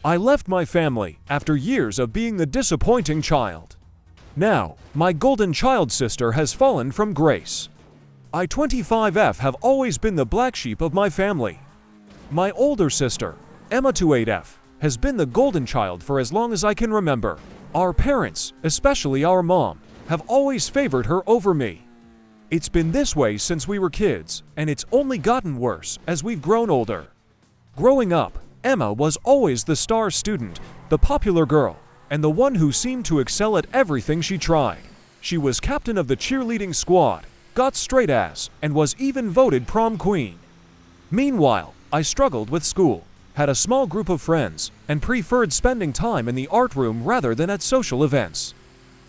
I left my family after years of being the disappointing child. Now, my golden child sister has fallen from grace. I 25F have always been the black sheep of my family. My older sister, AmITheA, has been the golden child for as long as I can remember. Our parents, especially our mom, have always favored her over me. It's been this way since we were kids, and it's only gotten worse as we've grown older. Growing up, Emma was always the star student, the popular girl, and the one who seemed to excel at everything she tried. She was captain of the cheerleading squad, got straight A's, and was even voted prom queen. Meanwhile, I struggled with school, had a small group of friends, and preferred spending time in the art room rather than at social events.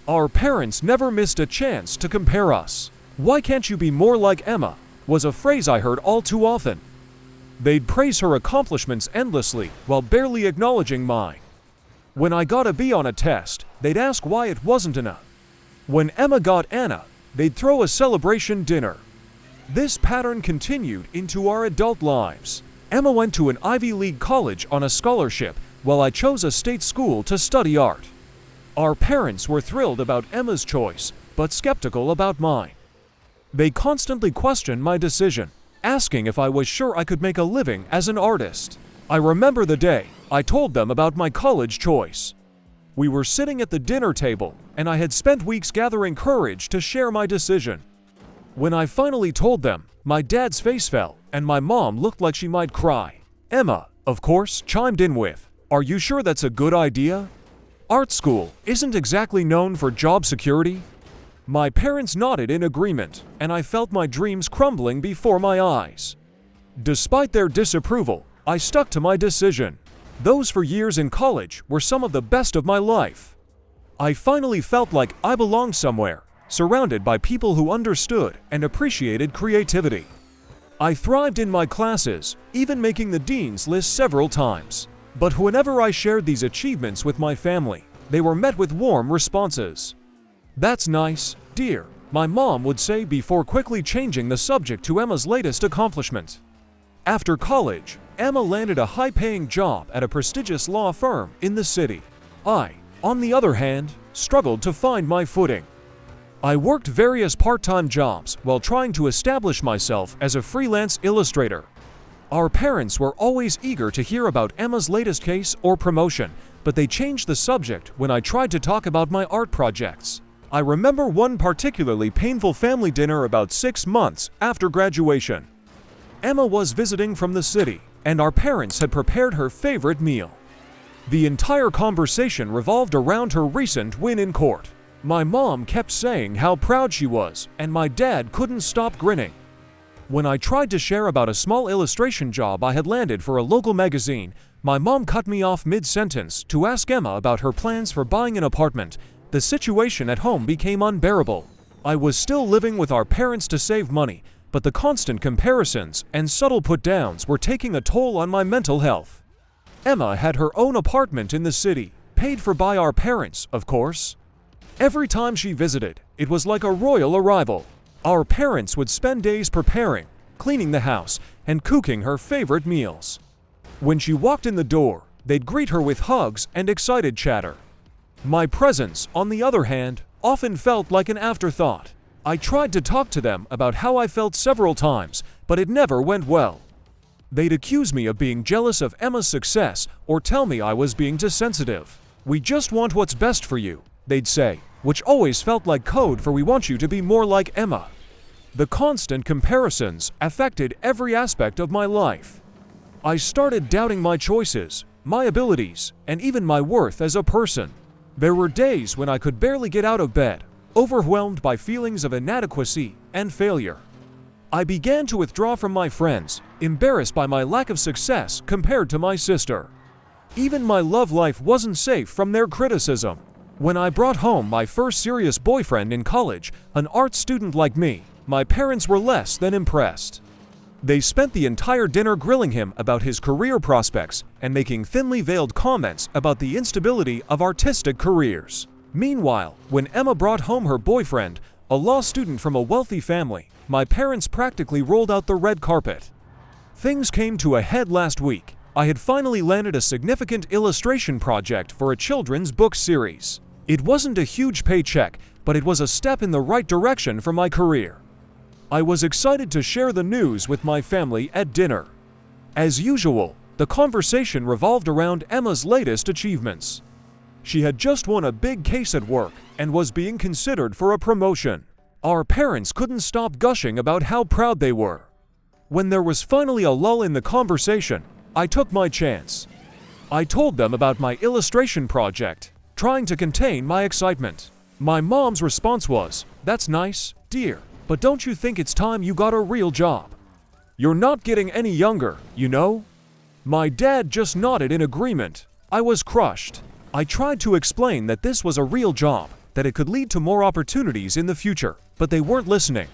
Our parents never missed a chance to compare us. "Why can't you be more like Emma?" was a phrase I heard all too often. They'd praise her accomplishments endlessly while barely acknowledging mine. When I got a B on a test, they'd ask why it wasn't an A. When Emma got an A, they'd throw a celebration dinner. This pattern continued into our adult lives. Emma went to an Ivy League college on a scholarship, while I chose a state school to study art. Our parents were thrilled about Emma's choice, but skeptical about mine. They constantly questioned my decision, asking if I was sure I could make a living as an artist. I remember the day I told them about my college choice. We were sitting at the dinner table, and I had spent weeks gathering courage to share my decision. When I finally told them, my dad's face fell, and my mom looked like she might cry. Emma, of course, chimed in with, "Are you sure that's a good idea? Art school isn't exactly known for job security." My parents nodded in agreement, and I felt my dreams crumbling before my eyes. Despite their disapproval, I stuck to my decision. Those 4 years in college were some of the best of my life. I finally felt like I belonged somewhere, surrounded by people who understood and appreciated creativity. I thrived in my classes, even making the dean's list several times. But whenever I shared these achievements with my family, they were met with warm responses. "That's nice, dear," my mom would say before quickly changing the subject to Emma's latest accomplishment. After college, Emma landed a high-paying job at a prestigious law firm in the city. I, on the other hand, struggled to find my footing. I worked various part-time jobs while trying to establish myself as a freelance illustrator. Our parents were always eager to hear about Emma's latest case or promotion, but they changed the subject when I tried to talk about my art projects. I remember one particularly painful family dinner about 6 months after graduation. Emma was visiting from the city, and our parents had prepared her favorite meal. The entire conversation revolved around her recent win in court. My mom kept saying how proud she was, and my dad couldn't stop grinning. When I tried to share about a small illustration job I had landed for a local magazine, my mom cut me off mid-sentence to ask Emma about her plans for buying an apartment. The situation at home became unbearable. I was still living with our parents to save money, but the constant comparisons and subtle put-downs were taking a toll on my mental health. Emma had her own apartment in the city, paid for by our parents, of course. Every time she visited, it was like a royal arrival. Our parents would spend days preparing, cleaning the house, and cooking her favorite meals. When she walked in the door, they'd greet her with hugs and excited chatter. My presence, on the other hand, often felt like an afterthought. I tried to talk to them about how I felt several times, but it never went well. They'd accuse me of being jealous of Emma's success or tell me I was being too sensitive. "We just want what's best for you," they'd say, which always felt like code for "we want you to be more like Emma." The constant comparisons affected every aspect of my life. I started doubting my choices, my abilities, and even my worth as a person. There were days when I could barely get out of bed, overwhelmed by feelings of inadequacy and failure. I began to withdraw from my friends, embarrassed by my lack of success compared to my sister. Even my love life wasn't safe from their criticism. When I brought home my first serious boyfriend in college, an art student like me, my parents were less than impressed. They spent the entire dinner grilling him about his career prospects and making thinly veiled comments about the instability of artistic careers. Meanwhile, when Emma brought home her boyfriend, a law student from a wealthy family, my parents practically rolled out the red carpet. Things came to a head last week, I had finally landed a significant illustration project for a children's book series. It wasn't a huge paycheck, but it was a step in the right direction for my career. I was excited to share the news with my family at dinner. As usual, the conversation revolved around Emma's latest achievements. She had just won a big case at work and was being considered for a promotion. Our parents couldn't stop gushing about how proud they were. When there was finally a lull in the conversation, I took my chance. I told them about my illustration project, trying to contain my excitement. My mom's response was, "That's nice, dear, but don't you think it's time you got a real job? You're not getting any younger, you know?" My dad just nodded in agreement. I was crushed. I tried to explain that this was a real job, that it could lead to more opportunities in the future, but they weren't listening.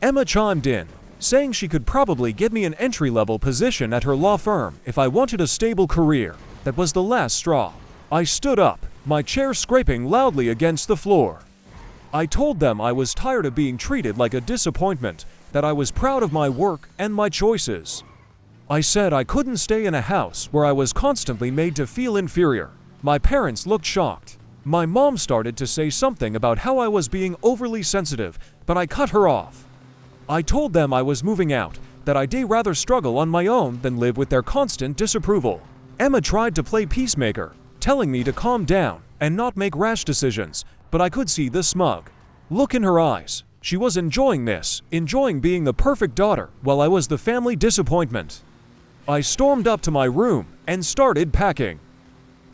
Emma chimed in, saying she could probably get me an entry-level position at her law firm if I wanted a stable career. That was the last straw. I stood up, my chair scraping loudly against the floor. I told them I was tired of being treated like a disappointment, that I was proud of my work and my choices. I said I couldn't stay in a house where I was constantly made to feel inferior. My parents looked shocked. My mom started to say something about how I was being overly sensitive, but I cut her off. I told them I was moving out, that I'd rather struggle on my own than live with their constant disapproval. Emma tried to play peacemaker, telling me to calm down and not make rash decisions, but I could see the smug look in her eyes. She was enjoying this, enjoying being the perfect daughter, while I was the family disappointment. I stormed up to my room and started packing.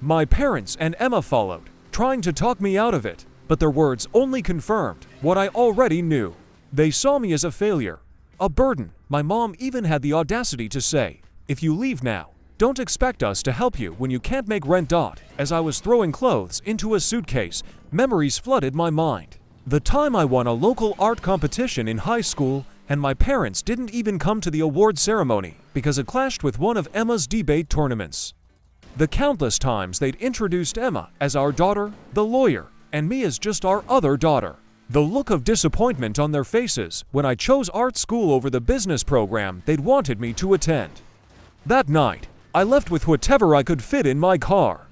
My parents and Emma followed, trying to talk me out of it, but their words only confirmed what I already knew. They saw me as a failure, a burden. My mom even had the audacity to say, "If you leave now, don't expect us to help you when you can't make rent." As I was throwing clothes into a suitcase, memories flooded my mind. The time I won a local art competition in high school, and my parents didn't even come to the award ceremony because it clashed with one of Emma's debate tournaments. The countless times they'd introduced Emma as our daughter, the lawyer, and me as just our other daughter. The look of disappointment on their faces when I chose art school over the business program they'd wanted me to attend. That night, I left with whatever I could fit in my car.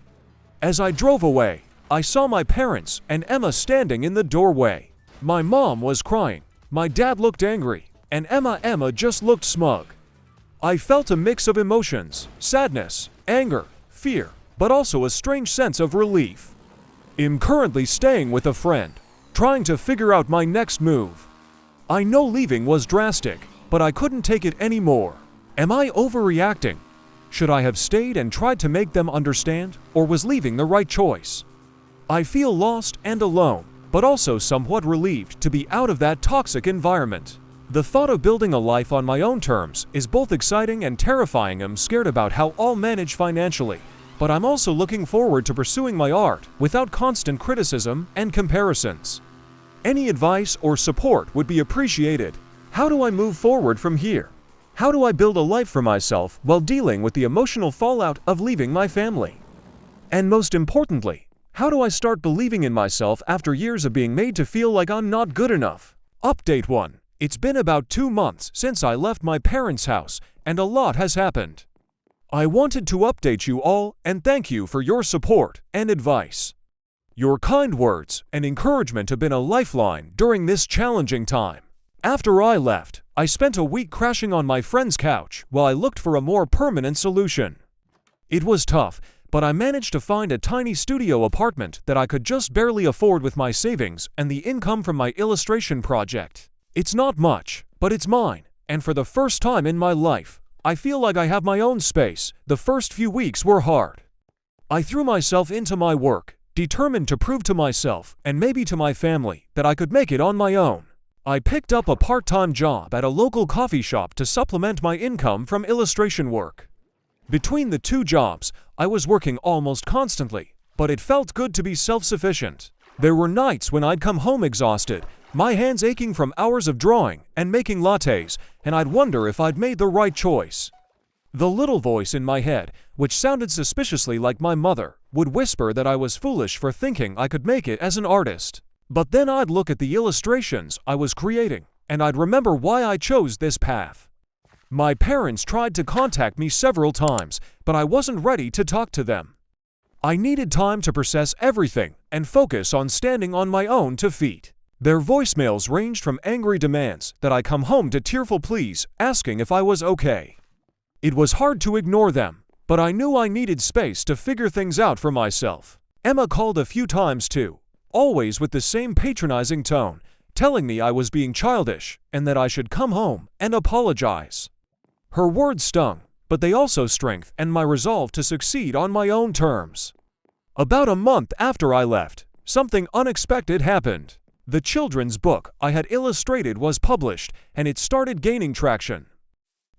As I drove away, I saw my parents and Emma standing in the doorway. My mom was crying, my dad looked angry, and Emma just looked smug. I felt a mix of emotions, sadness, anger, fear, but also a strange sense of relief. I'm currently staying with a friend, trying to figure out my next move. I know leaving was drastic, but I couldn't take it anymore. Am I overreacting? Should I have stayed and tried to make them understand, or was leaving the right choice? I feel lost and alone, but also somewhat relieved to be out of that toxic environment. The thought of building a life on my own terms is both exciting and terrifying. I'm scared about how I'll manage financially, but I'm also looking forward to pursuing my art without constant criticism and comparisons. Any advice or support would be appreciated. How do I move forward from here? How do I build a life for myself while dealing with the emotional fallout of leaving my family? And most importantly, how do I start believing in myself after years of being made to feel like I'm not good enough? Update 1. It's been about 2 months since I left my parents' house, and a lot has happened. I wanted to update you all and thank you for your support and advice. Your kind words and encouragement have been a lifeline during this challenging time. After I left, I spent a week crashing on my friend's couch while I looked for a more permanent solution. It was tough, but I managed to find a tiny studio apartment that I could just barely afford with my savings and the income from my illustration project. It's not much, but it's mine, and for the first time in my life, I feel like I have my own space. The first few weeks were hard. I threw myself into my work, determined to prove to myself, and maybe to my family, that I could make it on my own. I picked up a part-time job at a local coffee shop to supplement my income from illustration work. Between the two jobs, I was working almost constantly, but it felt good to be self-sufficient. There were nights when I'd come home exhausted, my hands aching from hours of drawing and making lattes, and I'd wonder if I'd made the right choice. The little voice in my head, which sounded suspiciously like my mother, would whisper that I was foolish for thinking I could make it as an artist. But then I'd look at the illustrations I was creating, and I'd remember why I chose this path. My parents tried to contact me several times, but I wasn't ready to talk to them. I needed time to process everything and focus on standing on my own 2 feet. Their voicemails ranged from angry demands that I come home to tearful pleas asking if I was okay. It was hard to ignore them, but I knew I needed space to figure things out for myself. Emma called a few times too, always with the same patronizing tone, telling me I was being childish and that I should come home and apologize. Her words stung, but they also strengthened my resolve to succeed on my own terms. About a month after I left, something unexpected happened. The children's book I had illustrated was published, and it started gaining traction.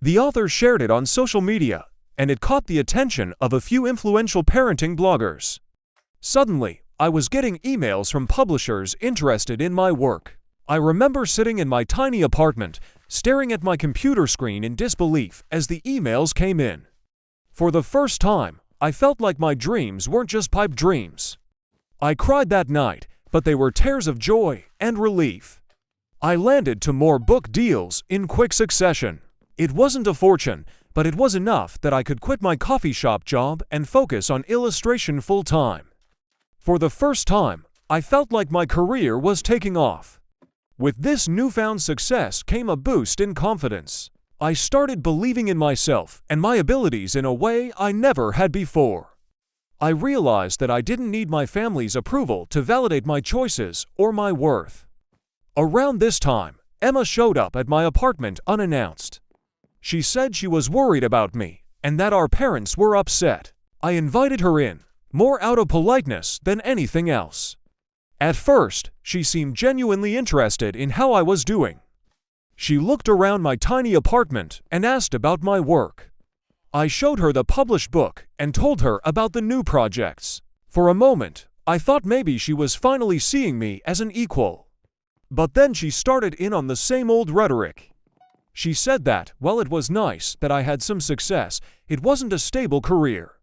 The author shared it on social media, and it caught the attention of a few influential parenting bloggers. Suddenly, I was getting emails from publishers interested in my work. I remember sitting in my tiny apartment, staring at my computer screen in disbelief as the emails came in. For the first time, I felt like my dreams weren't just pipe dreams. I cried that night, but they were tears of joy and relief. I landed to more book deals in quick succession. It wasn't a fortune, but it was enough that I could quit my coffee shop job and focus on illustration full-time. For the first time, I felt like my career was taking off. With this newfound success came a boost in confidence. I started believing in myself and my abilities in a way I never had before. I realized that I didn't need my family's approval to validate my choices or my worth. Around this time, Emma showed up at my apartment unannounced. She said she was worried about me and that our parents were upset. I invited her in, more out of politeness than anything else. At first, she seemed genuinely interested in how I was doing. She looked around my tiny apartment and asked about my work. I showed her the published book and told her about the new projects. For a moment, I thought maybe she was finally seeing me as an equal. But then she started in on the same old rhetoric. She said that, while it was nice that I had some success, it wasn't a stable career.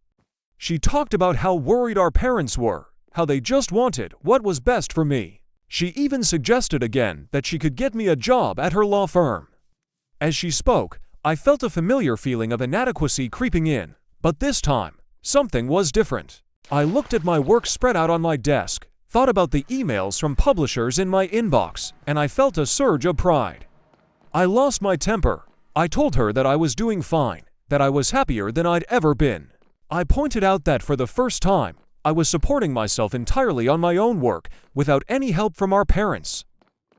She talked about how worried our parents were, how they just wanted what was best for me. She even suggested again that she could get me a job at her law firm. As she spoke, I felt a familiar feeling of inadequacy creeping in, but this time, something was different. I looked at my work spread out on my desk, thought about the emails from publishers in my inbox, and I felt a surge of pride. I lost my temper. I told her that I was doing fine, that I was happier than I'd ever been. I pointed out that for the first time, I was supporting myself entirely on my own work, without any help from our parents.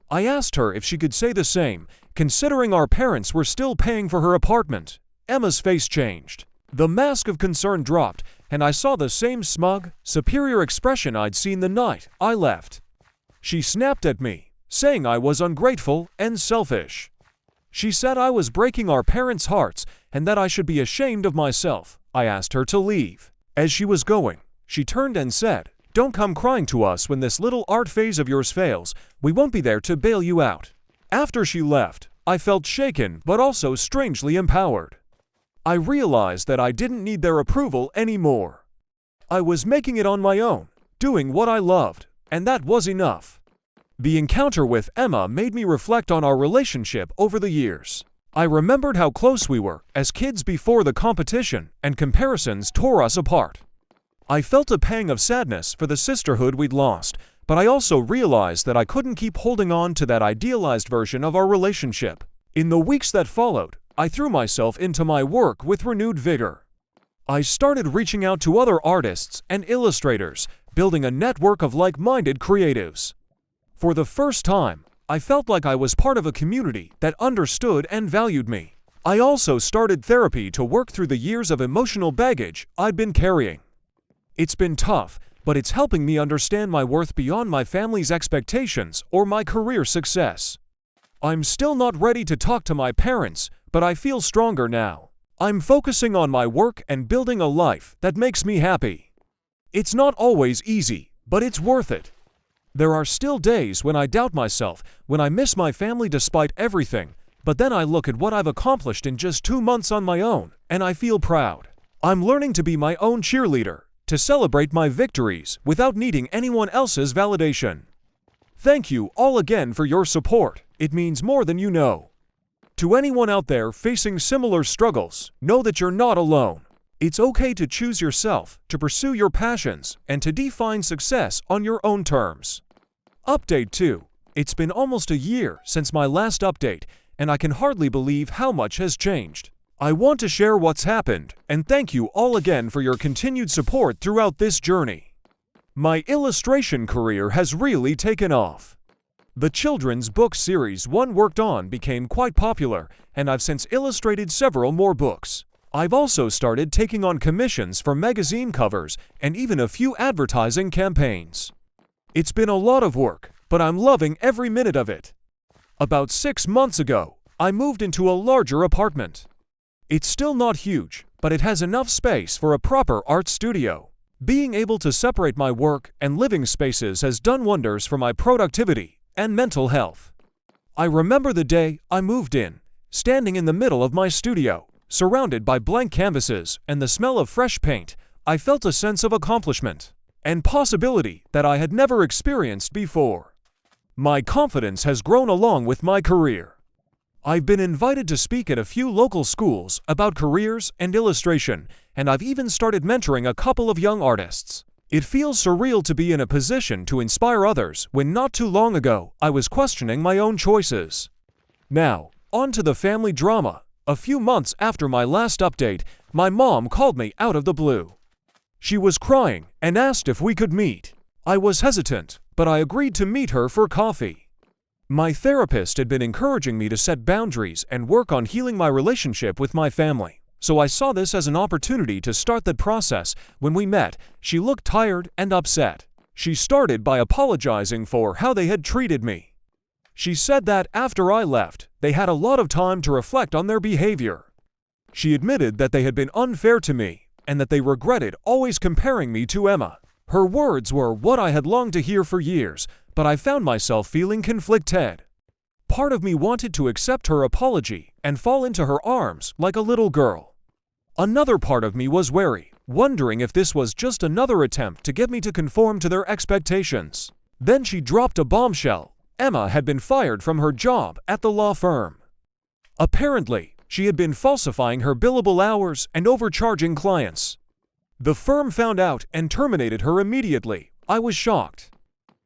I asked her if she could say the same, considering our parents were still paying for her apartment. Emma's face changed. The mask of concern dropped, and I saw the same smug, superior expression I'd seen the night I left. She snapped at me, saying I was ungrateful and selfish. She said I was breaking our parents' hearts and that I should be ashamed of myself. I asked her to leave. As she was going, she turned and said, "Don't come crying to us when this little art phase of yours fails. We won't be there to bail you out." After she left, I felt shaken but also strangely empowered. I realized that I didn't need their approval anymore. I was making it on my own, doing what I loved, and that was enough. The encounter with Emma made me reflect on our relationship over the years. I remembered how close we were as kids before the competition and comparisons tore us apart. I felt a pang of sadness for the sisterhood we'd lost, but I also realized that I couldn't keep holding on to that idealized version of our relationship. In the weeks that followed, I threw myself into my work with renewed vigor. I started reaching out to other artists and illustrators, building a network of like-minded creatives. For the first time, I felt like I was part of a community that understood and valued me. I also started therapy to work through the years of emotional baggage I'd been carrying. It's been tough, but it's helping me understand my worth beyond my family's expectations or my career success. I'm still not ready to talk to my parents, but I feel stronger now. I'm focusing on my work and building a life that makes me happy. It's not always easy, but it's worth it. There are still days when I doubt myself, when I miss my family despite everything, but then I look at what I've accomplished in just 2 months on my own, and I feel proud. I'm learning to be my own cheerleader, to celebrate my victories without needing anyone else's validation. Thank you all again for your support. It means more than you know. To anyone out there facing similar struggles, know that you're not alone. It's okay to choose yourself, to pursue your passions, and to define success on your own terms. Update 2. It's been almost a year since my last update, and I can hardly believe how much has changed. I want to share what's happened, and thank you all again for your continued support throughout this journey. My illustration career has really taken off. The children's book series one worked on became quite popular, and I've since illustrated several more books. I've also started taking on commissions for magazine covers and even a few advertising campaigns. It's been a lot of work, but I'm loving every minute of it. About 6 months ago, I moved into a larger apartment. It's still not huge, but it has enough space for a proper art studio. Being able to separate my work and living spaces has done wonders for my productivity and mental health. I remember the day I moved in, standing in the middle of my studio, surrounded by blank canvases and the smell of fresh paint. I felt a sense of accomplishment and possibility that I had never experienced before. My confidence has grown along with my career. I've been invited to speak at a few local schools about careers and illustration, and I've even started mentoring a couple of young artists. It feels surreal to be in a position to inspire others when not too long ago I was questioning my own choices. Now, on to the family drama. A few months after my last update, my mom called me out of the blue. She was crying and asked if we could meet. I was hesitant, but I agreed to meet her for coffee. My therapist had been encouraging me to set boundaries and work on healing my relationship with my family, so I saw this as an opportunity to start that process. When we met, she looked tired and upset. She started by apologizing for how they had treated me. She said that after I left, they had a lot of time to reflect on their behavior. She admitted that they had been unfair to me and that they regretted always comparing me to Emma. Her words were what I had longed to hear for years, but I found myself feeling conflicted. Part of me wanted to accept her apology and fall into her arms like a little girl. Another part of me was wary, wondering if this was just another attempt to get me to conform to their expectations. Then she dropped a bombshell. Emma had been fired from her job at the law firm. Apparently, she had been falsifying her billable hours and overcharging clients. The firm found out and terminated her immediately. I was shocked.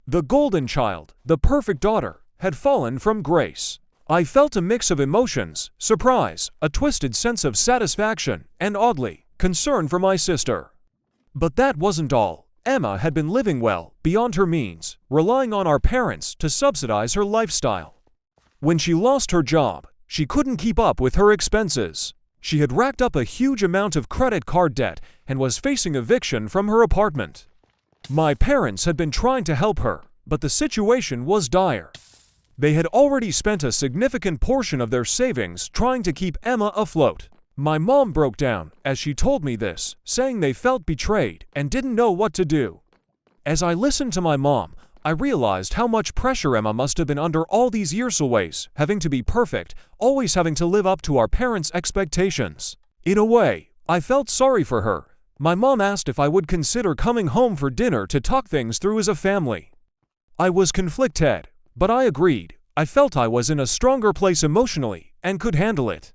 The golden child, the perfect daughter, had fallen from grace. I felt a mix of emotions, surprise, a twisted sense of satisfaction, and oddly, concern for my sister. But that wasn't all. Emma had been living well, beyond her means, relying on our parents to subsidize her lifestyle. When she lost her job, she couldn't keep up with her expenses. She had racked up a huge amount of credit card debt and was facing eviction from her apartment. My parents had been trying to help her, but the situation was dire. They had already spent a significant portion of their savings trying to keep Emma afloat. My mom broke down as she told me this, saying they felt betrayed and didn't know what to do. As I listened to my mom, I realized how much pressure Emma must have been under all these years, always having to be perfect, always having to live up to our parents' expectations. In a way, I felt sorry for her. My mom asked if I would consider coming home for dinner to talk things through as a family. I was conflicted, but I agreed. I felt I was in a stronger place emotionally and could handle it.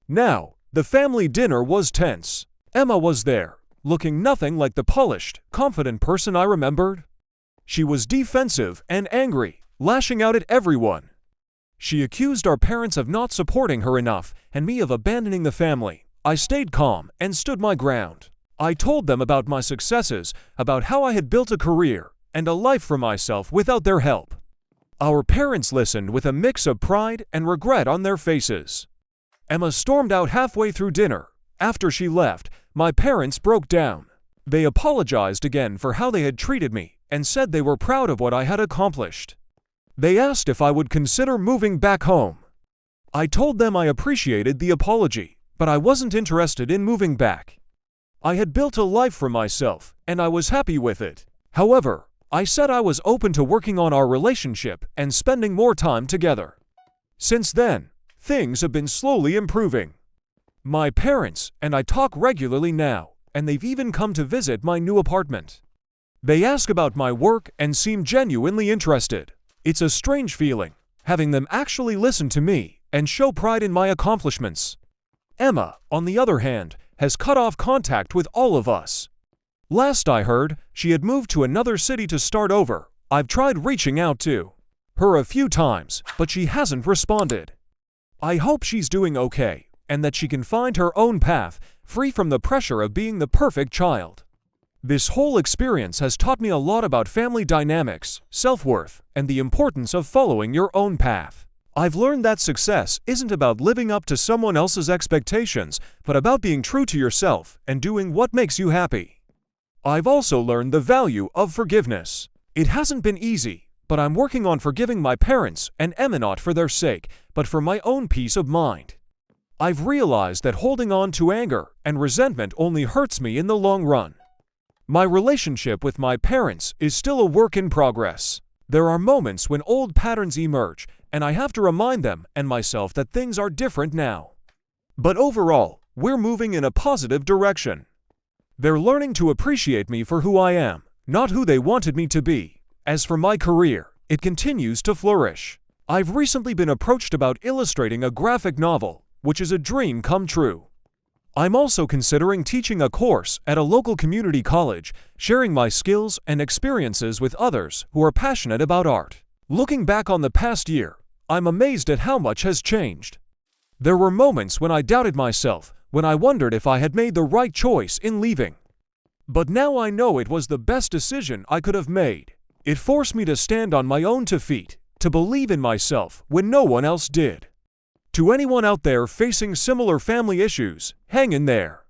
Now, the family dinner was tense. Emma was there, looking nothing like the polished, confident person I remembered. She was defensive and angry, lashing out at everyone. She accused our parents of not supporting her enough and me of abandoning the family. I stayed calm and stood my ground. I told them about my successes, about how I had built a career and a life for myself without their help. Our parents listened with a mix of pride and regret on their faces. Emma stormed out halfway through dinner. After she left, my parents broke down. They apologized again for how they had treated me and said they were proud of what I had accomplished. They asked if I would consider moving back home. I told them I appreciated the apology, but I wasn't interested in moving back. I had built a life for myself, and I was happy with it. However, I said I was open to working on our relationship and spending more time together. Since then, things have been slowly improving. My parents and I talk regularly now, and they've even come to visit my new apartment. They ask about my work and seem genuinely interested. It's a strange feeling, having them actually listen to me and show pride in my accomplishments. Emma, on the other hand, has cut off contact with all of us. Last I heard, she had moved to another city to start over. I've tried reaching out to her a few times, but she hasn't responded. I hope she's doing okay, and that she can find her own path, free from the pressure of being the perfect child. This whole experience has taught me a lot about family dynamics, self-worth, and the importance of following your own path. I've learned that success isn't about living up to someone else's expectations, but about being true to yourself and doing what makes you happy. I've also learned the value of forgiveness. It hasn't been easy, but I'm working on forgiving my parents and Emma, not for their sake, but for my own peace of mind. I've realized that holding on to anger and resentment only hurts me in the long run. My relationship with my parents is still a work in progress. There are moments when old patterns emerge, and I have to remind them and myself that things are different now. But overall, we're moving in a positive direction. They're learning to appreciate me for who I am, not who they wanted me to be. As for my career, it continues to flourish. I've recently been approached about illustrating a graphic novel, which is a dream come true. I'm also considering teaching a course at a local community college, sharing my skills and experiences with others who are passionate about art. Looking back on the past year, I'm amazed at how much has changed. There were moments when I doubted myself, when I wondered if I had made the right choice in leaving. But now I know it was the best decision I could have made. It forced me to stand on my own 2 feet, to believe in myself when no one else did. To anyone out there facing similar family issues, hang in there.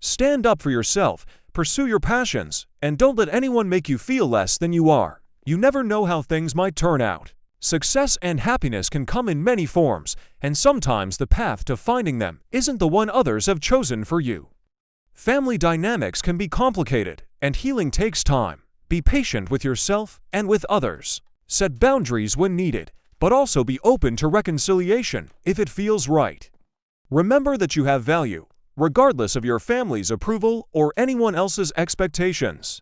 Stand up for yourself, pursue your passions, and don't let anyone make you feel less than you are. You never know how things might turn out. Success and happiness can come in many forms, and sometimes the path to finding them isn't the one others have chosen for you. Family dynamics can be complicated, and healing takes time. Be patient with yourself and with others. Set boundaries when needed, but also be open to reconciliation if it feels right. Remember that you have value, regardless of your family's approval or anyone else's expectations.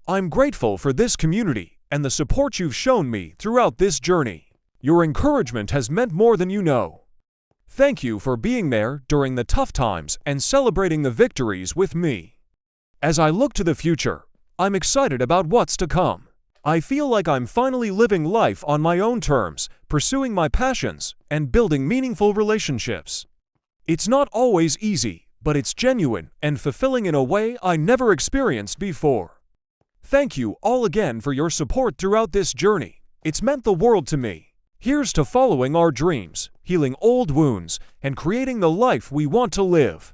I'm grateful for this community and the support you've shown me throughout this journey. Your encouragement has meant more than you know. Thank you for being there during the tough times and celebrating the victories with me. As I look to the future, I'm excited about what's to come. I feel like I'm finally living life on my own terms, pursuing my passions, and building meaningful relationships. It's not always easy, but it's genuine and fulfilling in a way I never experienced before. Thank you all again for your support throughout this journey. It's meant the world to me. Here's to following our dreams, healing old wounds, and creating the life we want to live.